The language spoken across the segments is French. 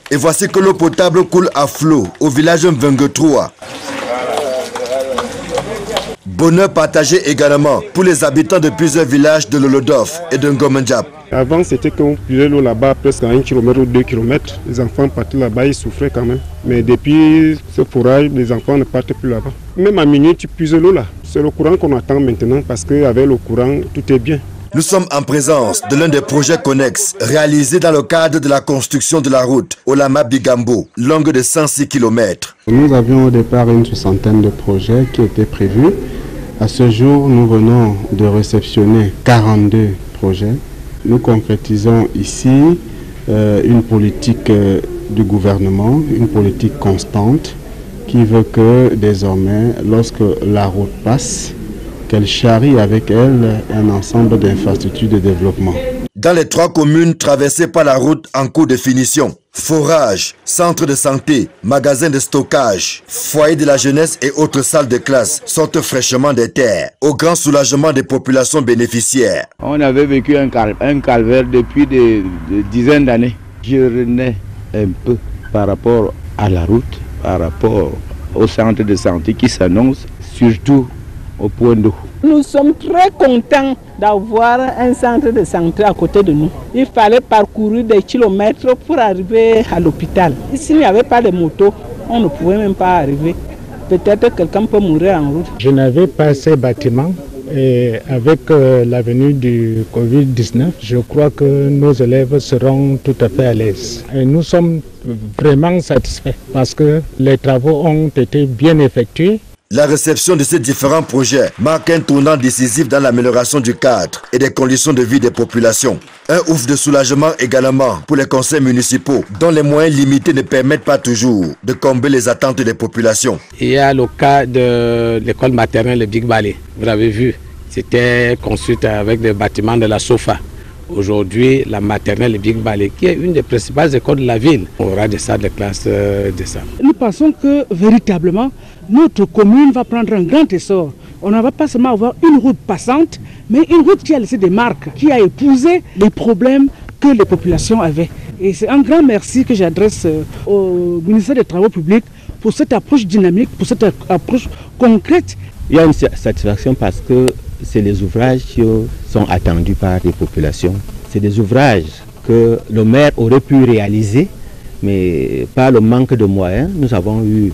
Et voici que l'eau potable coule à flot au village Mvengetroa. Bonheur partagé également pour les habitants de plusieurs villages de Lolodov et de Ngomendjap. Avant, c'était qu'on puisait l'eau là-bas presque à 1 km ou 2 km. Les enfants partaient là-bas, ils souffraient quand même. Mais depuis ce forage, les enfants ne partent plus là-bas. Même à minuit, tu puises l'eau là. C'est le courant qu'on attend maintenant parce qu'avec le courant, tout est bien. Nous sommes en présence de l'un des projets connexes réalisés dans le cadre de la construction de la route Olama-Bigambo, longue de 106 km. Nous avions au départ une soixantaine de projets qui étaient prévus. À ce jour, nous venons de réceptionner 42 projets. Nous concrétisons ici une politique du gouvernement, une politique constante qui veut que désormais, lorsque la route passe, qu'elle charrie avec elle un ensemble d'infrastructures de développement. Dans les 3 communes traversées par la route en cours de finition, forage, centre de santé, magasin de stockage, foyer de la jeunesse et autres salles de classe sortent fraîchement des terres, au grand soulagement des populations bénéficiaires. On avait vécu un calvaire depuis des dizaines d'années. Je renais un peu par rapport à la route, par rapport au centre de santé qui s'annonce, surtout au point d'eau. Nous sommes très contents d'avoir un centre de santé à côté de nous. Il fallait parcourir des kilomètres pour arriver à l'hôpital. S'il n'y avait pas de moto, on ne pouvait même pas arriver. Peut-être quelqu'un peut mourir en route. Je n'avais pas ces bâtiments et avec la venue du Covid-19, je crois que nos élèves seront tout à fait à l'aise. Et nous sommes vraiment satisfaits parce que les travaux ont été bien effectués. La réception de ces différents projets marque un tournant décisif dans l'amélioration du cadre et des conditions de vie des populations. Un ouf de soulagement également pour les conseils municipaux, dont les moyens limités ne permettent pas toujours de combler les attentes des populations. Il y a le cas de l'école maternelle Big Ballet. Vous l'avez vu, c'était construite avec des bâtiments de la SOFA. Aujourd'hui, la maternelle Big Ballet, qui est une des principales écoles de la ville, aura des salles de classe décentes. Nous pensons que véritablement, notre commune va prendre un grand essor. On ne va pas seulement avoir une route passante, mais une route qui a laissé des marques, qui a épousé les problèmes que les populations avaient. Et c'est un grand merci que j'adresse au ministère des Travaux publics pour cette approche dynamique, pour cette approche concrète. Il y a une satisfaction parce que c'est les ouvrages qui sont attendus par les populations. C'est des ouvrages que le maire aurait pu réaliser, mais par le manque de moyens, nous avons eu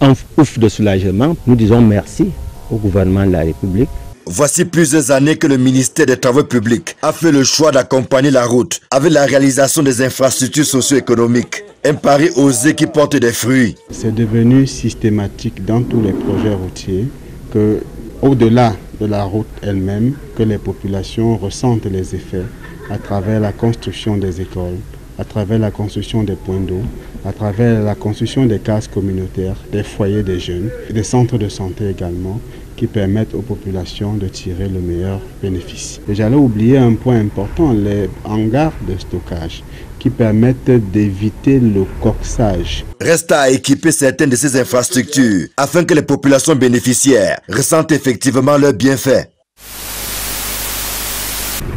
un ouf de soulagement. Nous disons merci au gouvernement de la République. Voici plusieurs années que le ministère des Travaux publics a fait le choix d'accompagner la route avec la réalisation des infrastructures socio-économiques. Un pari osé qui porte des fruits. C'est devenu systématique dans tous les projets routiers que, au-delà de la route elle-même, que les populations ressentent les effets à travers la construction des écoles, à travers la construction des points d'eau, à travers la construction des cases communautaires, des foyers des jeunes, des centres de santé également, qui permettent aux populations de tirer le meilleur bénéfice. Et j'allais oublier un point important, les hangars de stockage, qui permettent d'éviter le coxage. Reste à équiper certaines de ces infrastructures afin que les populations bénéficiaires ressentent effectivement leurs bienfaits.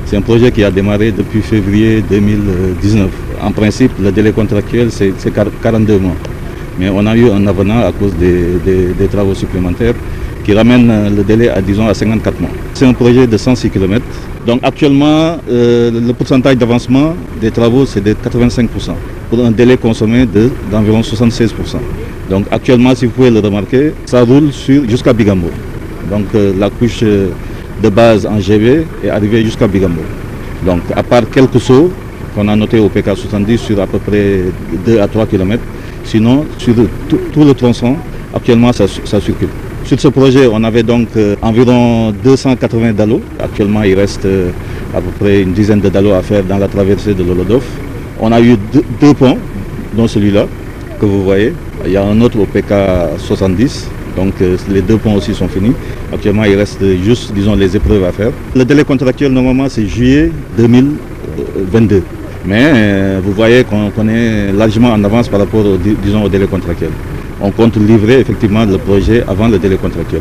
C'est un projet qui a démarré depuis février 2019. En principe, le délai contractuel, c'est 42 mois. Mais on a eu un avenant à cause des travaux supplémentaires qui ramène le délai à, disons, à 54 mois. C'est un projet de 106 km. Donc actuellement, le pourcentage d'avancement des travaux, c'est de 85%, pour un délai consommé d'environ 76%. Donc actuellement, si vous pouvez le remarquer, ça roule jusqu'à Bigambo. Donc la couche de base en GV est arrivée jusqu'à Bigambo. Donc à part quelques sauts qu'on a notés au PK 70 sur à peu près 2 à 3 km, sinon sur tout le tronçon, actuellement ça circule. Sur ce projet, on avait donc environ 280 dallos. Actuellement, il reste à peu près une dizaine de dallos à faire dans la traversée de l'Olodov. On a eu deux ponts, dont celui-là, que vous voyez. Il y a un autre au PK 70, donc les 2 ponts aussi sont finis. Actuellement, il reste juste, disons, les épreuves à faire. Le délai contractuel, normalement, c'est juillet 2022. Mais vous voyez qu'on est largement en avance par rapport, disons, au délai contractuel. On compte livrer effectivement le projet avant le délai contractuel.